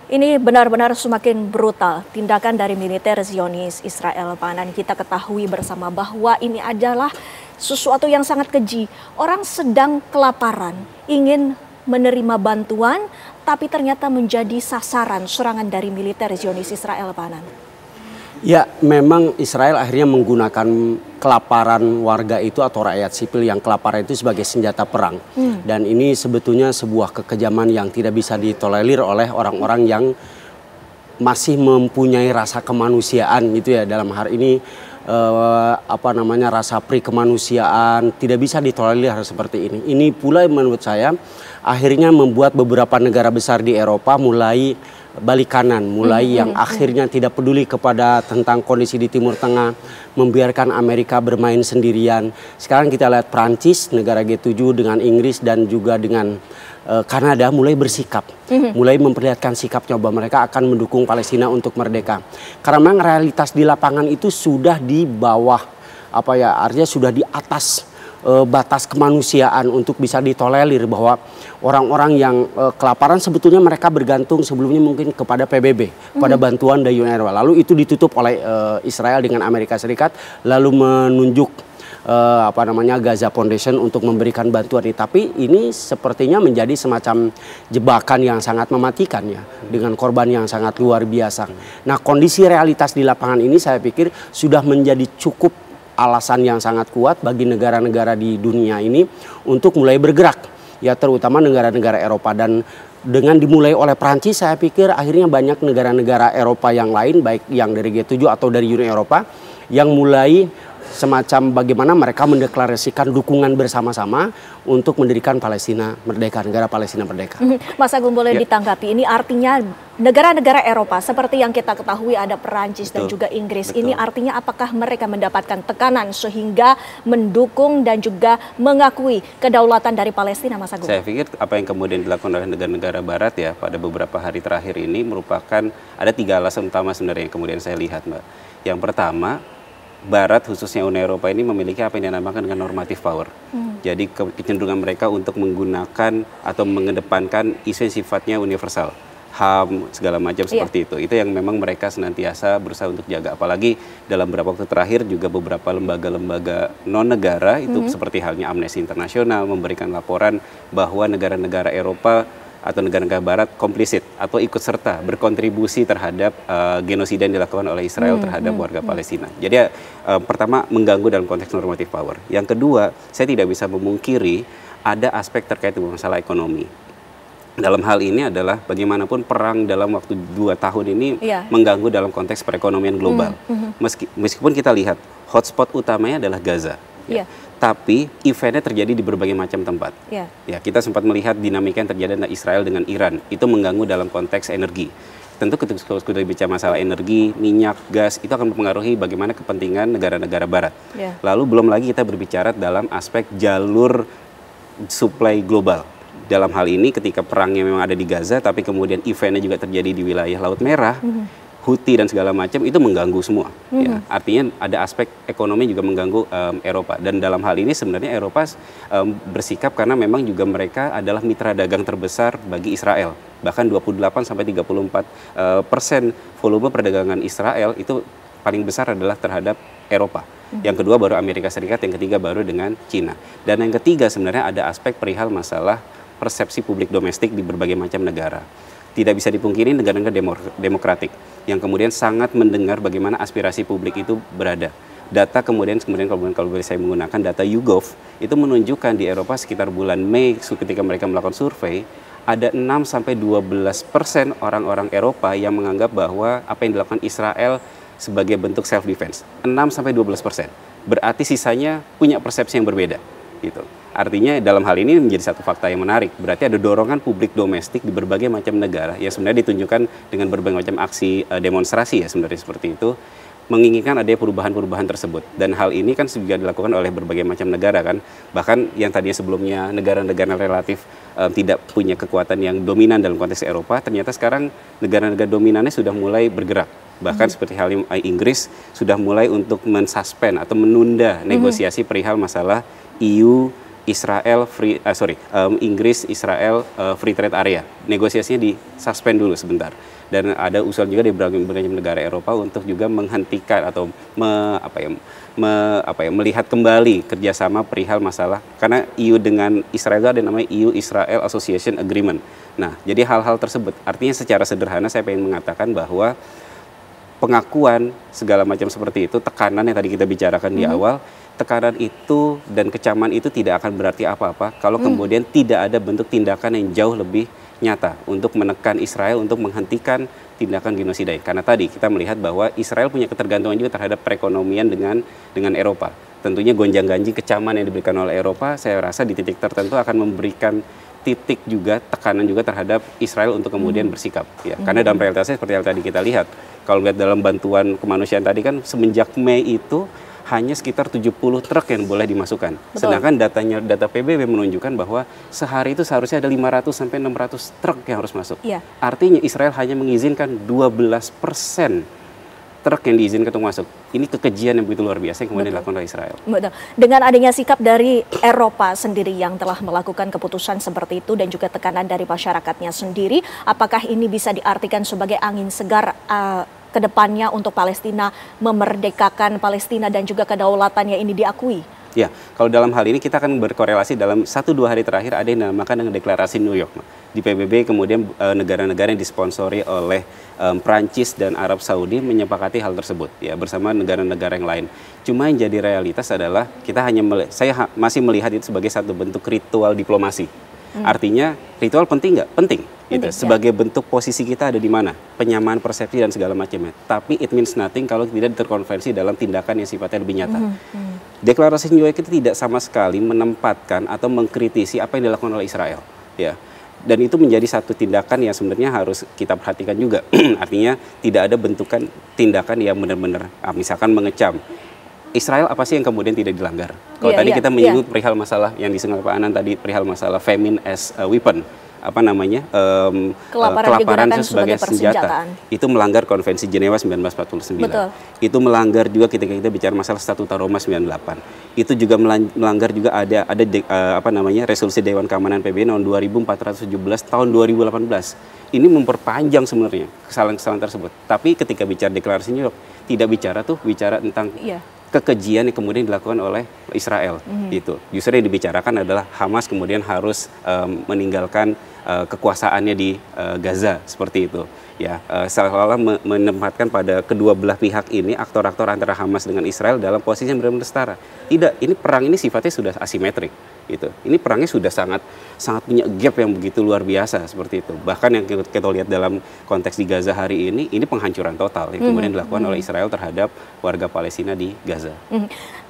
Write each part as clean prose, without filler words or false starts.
Ini benar-benar semakin brutal tindakan dari militer Zionis Israel, Pak. Dan kita ketahui bersama bahwa ini adalah sesuatu yang sangat keji. Orang sedang kelaparan, ingin menerima bantuan, tapi ternyata menjadi sasaran serangan dari militer Zionis Israel, Pak Anan. Ya, memang Israel akhirnya menggunakan kelaparan warga itu atau rakyat sipil yang kelaparan itu sebagai senjata perang. Dan ini sebetulnya sebuah kekejaman yang tidak bisa ditolerir oleh orang-orang yang masih mempunyai rasa kemanusiaan gitu ya. Dalam hal ini rasa pri kemanusiaan tidak bisa ditolerir hal seperti ini. Ini pula menurut saya akhirnya membuat beberapa negara besar di Eropa mulai balik kanan, mulai yang akhirnya tidak peduli kepada tentang kondisi di Timur Tengah, membiarkan Amerika bermain sendirian. Sekarang kita lihat Prancis, negara G7 dengan Inggris dan juga dengan Kanada mulai bersikap, mulai memperlihatkan sikapnya bahwa mereka akan mendukung Palestina untuk merdeka. Karena memang realitas di lapangan itu sudah di bawah, artinya sudah di atas batas kemanusiaan untuk bisa ditolerir, bahwa orang-orang yang kelaparan sebetulnya mereka bergantung sebelumnya mungkin kepada PBB, kepada bantuan dari Uni Eropa. Lalu itu ditutup oleh Israel dengan Amerika Serikat, lalu menunjuk Gaza Foundation untuk memberikan bantuan ini. Tapi ini sepertinya menjadi semacam jebakan yang sangat mematikan ya, dengan korban yang sangat luar biasa. Nah, kondisi realitas di lapangan ini saya pikir sudah menjadi cukup alasan yang sangat kuat bagi negara-negara di dunia ini untuk mulai bergerak, ya terutama negara-negara Eropa. Dan dengan dimulai oleh Prancis, saya pikir akhirnya banyak negara-negara Eropa yang lain, baik yang dari G7 atau dari Uni Eropa, yang mulai semacam bagaimana mereka mendeklarasikan dukungan bersama-sama untuk mendirikan Palestina merdeka, negara Palestina merdeka. Mas Agung, boleh ditanggapi, ini artinya negara-negara Eropa seperti yang kita ketahui ada Perancis dan juga Inggris. Ini artinya apakah mereka mendapatkan tekanan sehingga mendukung dan juga mengakui kedaulatan dari Palestina, Mas Agung? Saya pikir apa yang kemudian dilakukan oleh negara-negara Barat ya pada beberapa hari terakhir ini merupakan, ada 3 alasan utama sebenarnya yang kemudian saya lihat, Mbak. Yang pertama, Barat khususnya Uni Eropa ini memiliki apa yang dinamakan dengan normative power. Jadi kecenderungan mereka untuk menggunakan atau mengedepankan isu yang sifatnya universal, HAM segala macam seperti itu. Itu yang memang mereka senantiasa berusaha untuk jaga. Apalagi dalam beberapa waktu terakhir juga beberapa lembaga-lembaga non-negara itu seperti halnya Amnesty International memberikan laporan bahwa negara-negara Eropa atau negara-negara Barat komplisit atau ikut serta berkontribusi terhadap genosida yang dilakukan oleh Israel terhadap warga Palestina. Jadi pertama mengganggu dalam konteks normative power. Yang kedua, saya tidak bisa memungkiri ada aspek terkait dengan masalah ekonomi. Dalam hal ini adalah bagaimanapun perang dalam waktu 2 tahun ini mengganggu dalam konteks perekonomian global. Meskipun kita lihat hotspot utamanya adalah Gaza. Tapi eventnya terjadi di berbagai macam tempat. Ya, kita sempat melihat dinamika yang terjadi antara Israel dengan Iran. Itu mengganggu dalam konteks energi. Tentu ketika kita bicara masalah energi, minyak, gas, itu akan mempengaruhi bagaimana kepentingan negara-negara Barat. Lalu belum lagi kita berbicara dalam aspek jalur supply global. Dalam hal ini ketika perangnya memang ada di Gaza, tapi kemudian eventnya juga terjadi di wilayah Laut Merah, Houthi dan segala macam, itu mengganggu semua. Ya, artinya ada aspek ekonomi juga mengganggu Eropa. Dan dalam hal ini sebenarnya Eropa bersikap karena memang juga mereka adalah mitra dagang terbesar bagi Israel. Bahkan 28-34% volume perdagangan Israel itu paling besar adalah terhadap Eropa. Yang kedua baru Amerika Serikat, yang ketiga baru dengan Cina. Dan yang ketiga sebenarnya ada aspek perihal masalah persepsi publik domestik di berbagai macam negara. Tidak bisa dipungkiri negara-negara demokratik yang kemudian sangat mendengar bagaimana aspirasi publik itu berada. Data kemudian kalau saya menggunakan data YouGov itu menunjukkan di Eropa sekitar bulan Mei ketika mereka melakukan survei, ada 6-12% orang-orang Eropa yang menganggap bahwa apa yang dilakukan Israel sebagai bentuk self defense. 6-12%. Berarti sisanya punya persepsi yang berbeda. Gitu. Artinya dalam hal ini menjadi satu fakta yang menarik. Berarti ada dorongan publik domestik di berbagai macam negara yang sebenarnya ditunjukkan dengan berbagai macam aksi demonstrasi ya sebenarnya seperti itu, menginginkan adanya perubahan-perubahan tersebut. Dan hal ini kan juga dilakukan oleh berbagai macam negara kan. Bahkan yang tadinya sebelumnya negara-negara relatif tidak punya kekuatan yang dominan dalam konteks Eropa, ternyata sekarang negara-negara dominannya sudah mulai bergerak. Bahkan seperti halnya Inggris sudah mulai untuk mensuspend atau menunda negosiasi perihal masalah EU Inggris Israel Free Trade Area. Negosiasinya di suspend dulu sebentar. Dan ada usul juga di berbagai negara Eropa untuk juga menghentikan atau melihat kembali kerjasama perihal masalah, karena EU dengan Israel itu ada namanya EU Israel Association Agreement. Nah, jadi hal-hal tersebut artinya secara sederhana saya ingin mengatakan bahwa pengakuan segala macam seperti itu, tekanan yang tadi kita bicarakan di awal, tekanan itu dan kecaman itu tidak akan berarti apa-apa kalau kemudian tidak ada bentuk tindakan yang jauh lebih nyata untuk menekan Israel untuk menghentikan tindakan genosida. Karena tadi kita melihat bahwa Israel punya ketergantungan juga terhadap perekonomian dengan Eropa. Tentunya gonjang-ganjing kecaman yang diberikan oleh Eropa, saya rasa di titik tertentu akan memberikan titik juga tekanan juga terhadap Israel untuk kemudian bersikap. Ya, karena dalam realitasnya seperti yang tadi kita lihat, kalau lihat dalam bantuan kemanusiaan tadi kan semenjak Mei itu hanya sekitar 70 truk yang boleh dimasukkan. Betul. Sedangkan data PBB menunjukkan bahwa sehari itu seharusnya ada 500 sampai 600 truk yang harus masuk. Iya. Artinya Israel hanya mengizinkan 12% truk yang diizinkan untuk masuk. Ini kekejian yang begitu luar biasa yang kemudian dilakukan oleh Israel. Betul. Dengan adanya sikap dari Eropa sendiri yang telah melakukan keputusan seperti itu dan juga tekanan dari masyarakatnya sendiri, apakah ini bisa diartikan sebagai angin segar ke depannya untuk Palestina memerdekakan Palestina dan juga kedaulatannya ini diakui? Ya, kalau dalam hal ini kita akan berkorelasi dalam 1-2 hari terakhir ada yang dinamakan dengan deklarasi New York. Di PBB kemudian negara-negara yang disponsori oleh Prancis dan Arab Saudi menyepakati hal tersebut ya bersama negara-negara yang lain. Cuma yang jadi realitas adalah kita saya masih melihat itu sebagai satu bentuk ritual diplomasi. Artinya ritual penting nggak? Penting. Gitu. Sebagai bentuk posisi kita ada di mana, penyamaan persepsi dan segala macamnya. Tapi it means nothing kalau tidak terkonversi dalam tindakan yang sifatnya lebih nyata. Deklarasi New York itu tidak sama sekali menempatkan atau mengkritisi apa yang dilakukan oleh Israel. Ya. Dan itu menjadi satu tindakan yang sebenarnya harus kita perhatikan juga. Artinya tidak ada bentukan tindakan yang benar-benar, misalkan mengecam. Israel apa sih yang kemudian tidak dilanggar? Kalau tadi kita menyebut perihal masalah yang disinggung Pak Anan tadi, perihal masalah famine as a weapon. Kelaparan itu sebagai senjata. Itu melanggar Konvensi Jenewa 1949. Betul. Itu melanggar juga ketika kita bicara masalah Statuta Roma 98. Itu juga melanggar juga ada resolusi Dewan Keamanan PBB nomor 2417 tahun 2018. Ini memperpanjang sebenarnya kesalahan-kesalahan tersebut. Tapi ketika bicara deklarasi New York tidak bicara tentang kekejian yang kemudian dilakukan oleh Israel. Itu justru yang dibicarakan adalah Hamas kemudian harus meninggalkan kekuasaannya di Gaza seperti itu. Ya, seolah-olah menempatkan pada kedua belah pihak ini aktor-aktor antara Hamas dengan Israel dalam posisi yang benar-benar setara. Tidak, ini perang ini sifatnya sudah asimetrik. Gitu. Ini perangnya sudah sangat punya gap yang begitu luar biasa seperti itu. Bahkan yang kita lihat dalam konteks di Gaza hari ini penghancuran total yang kemudian dilakukan oleh Israel terhadap warga Palestina di Gaza.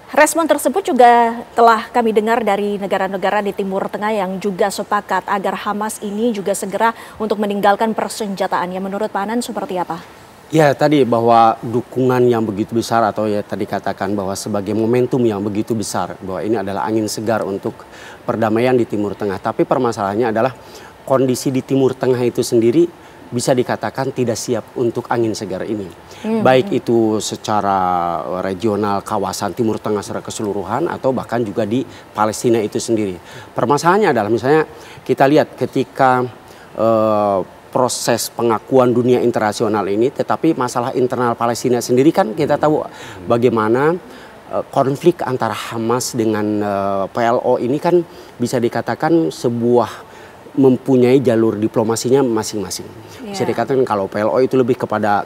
Respon tersebut juga telah kami dengar dari negara-negara di Timur Tengah yang juga sepakat agar Hamas ini juga segera untuk meninggalkan persenjataannya. Menurut Pak Anan seperti apa? Ya tadi bahwa dukungan yang begitu besar atau ya tadi katakan bahwa sebagai momentum yang begitu besar bahwa ini adalah angin segar untuk perdamaian di Timur Tengah. Tapi permasalahannya adalah kondisi di Timur Tengah itu sendiri bisa dikatakan tidak siap untuk angin segar ini. Baik itu secara regional kawasan Timur Tengah secara keseluruhan atau bahkan juga di Palestina itu sendiri. Permasalahannya adalah misalnya kita lihat ketika proses pengakuan dunia internasional ini, tetapi masalah internal Palestina sendiri kan kita tahu bagaimana konflik antara Hamas dengan PLO ini kan bisa dikatakan sebuah mempunyai jalur diplomasinya masing-masing. Bisa dikatakan kalau PLO itu lebih kepada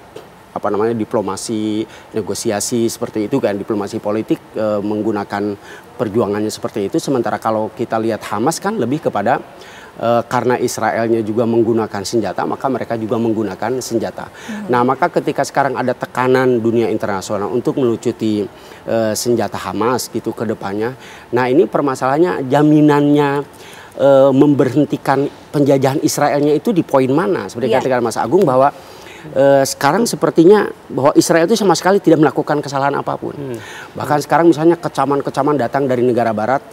diplomasi, negosiasi seperti itu kan, diplomasi politik menggunakan perjuangannya seperti itu. Sementara kalau kita lihat Hamas kan lebih kepada karena Israelnya juga menggunakan senjata, maka mereka juga menggunakan senjata. Nah, maka ketika sekarang ada tekanan dunia internasional untuk melucuti senjata Hamas gitu ke depannya. Nah, ini permasalahannya jaminannya memberhentikan penjajahan Israelnya itu di poin mana? Seperti katakan Mas Agung bahwa sekarang sepertinya bahwa Israel itu sama sekali tidak melakukan kesalahan apapun. Bahkan sekarang misalnya kecaman-kecaman datang dari negara barat,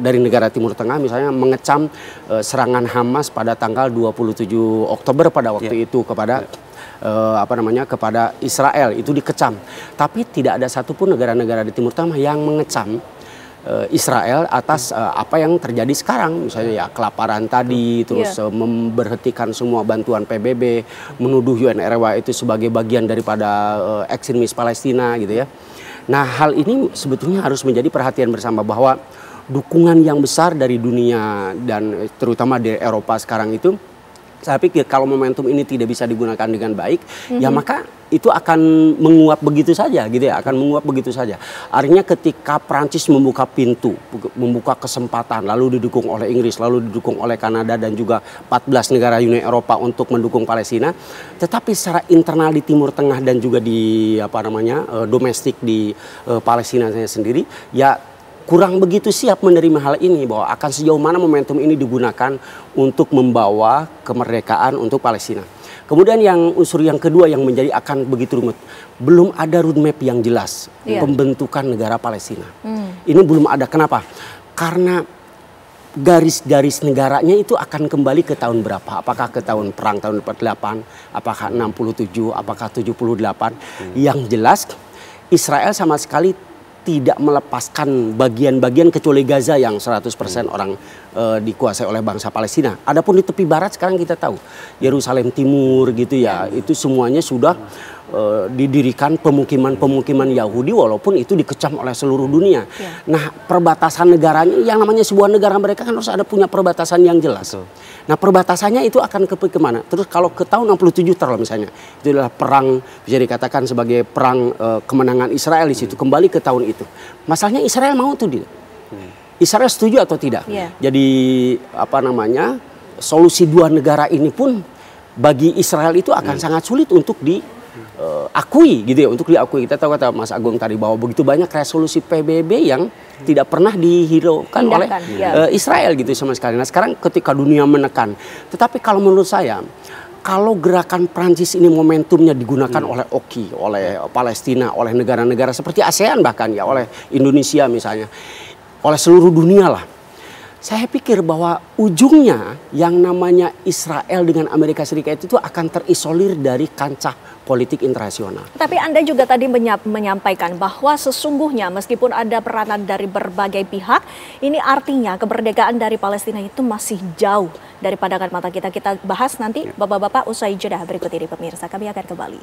dari negara Timur Tengah misalnya mengecam serangan Hamas pada tanggal 27 Oktober pada waktu itu kepada kepada Israel itu dikecam. Tapi tidak ada satupun negara-negara di Timur Tengah yang mengecam Israel atas apa yang terjadi sekarang, misalnya ya kelaparan tadi, terus memberhentikan semua bantuan PBB, menuduh UNRWA itu sebagai bagian daripada ekstremis Palestina gitu ya. Nah, hal ini sebetulnya harus menjadi perhatian bersama bahwa dukungan yang besar dari dunia dan terutama di Eropa sekarang itu, saya pikir kalau momentum ini tidak bisa digunakan dengan baik, ya maka itu akan menguap begitu saja gitu ya, akan menguap begitu saja. Artinya ketika Prancis membuka pintu, membuka kesempatan, lalu didukung oleh Inggris, lalu didukung oleh Kanada dan juga 14 negara Uni Eropa untuk mendukung Palestina, tetapi secara internal di Timur Tengah dan juga di domestik di Palestina sendiri, ya kurang begitu siap menerima hal ini, bahwa akan sejauh mana momentum ini digunakan untuk membawa kemerdekaan untuk Palestina. Kemudian yang unsur yang kedua yang menjadi akan begitu rumit, belum ada roadmap yang jelas pembentukan negara Palestina. Ini belum ada. Kenapa? Karena garis-garis negaranya itu akan kembali ke tahun berapa? Apakah ke tahun perang tahun 48, apakah 67, apakah 78? Yang jelas Israel sama sekali tidak melepaskan bagian-bagian kecuali Gaza yang 100% orang dikuasai oleh bangsa Palestina. Adapun di tepi barat sekarang kita tahu Yerusalem Timur gitu ya, itu semuanya sudah didirikan pemukiman-pemukiman Yahudi walaupun itu dikecam oleh seluruh dunia. Nah, perbatasan negaranya, yang namanya sebuah negara mereka kan harus ada punya perbatasan yang jelas. Nah, perbatasannya itu akan ke kemana? Terus kalau ke tahun 67 terlalu misalnya, itu adalah perang, bisa dikatakan sebagai perang kemenangan Israel di situ, kembali ke tahun itu. Masalahnya Israel mau tuh tidak? Israel setuju atau tidak? Jadi solusi dua negara ini pun bagi Israel itu akan sangat sulit untuk diakui gitu ya, untuk diakui. Kita tahu kata Mas Agung tadi bahwa begitu banyak resolusi PBB yang tidak pernah dihiraukan oleh Israel gitu sama sekali. Nah, sekarang ketika dunia menekan, tetapi kalau menurut saya, kalau gerakan Prancis ini momentumnya digunakan oleh OKI, oleh Palestina, oleh negara-negara seperti ASEAN bahkan ya, oleh Indonesia misalnya, oleh seluruh dunia lah. Saya pikir bahwa ujungnya yang namanya Israel dengan Amerika Serikat itu akan terisolir dari kancah politik internasional. Tapi Anda juga tadi menyampaikan bahwa sesungguhnya meskipun ada peranan dari berbagai pihak, ini artinya kemerdekaan dari Palestina itu masih jauh dari pandangan mata kita. Kita bahas nanti Bapak-Bapak usai jeda berikut ini pemirsa. Kami akan kembali.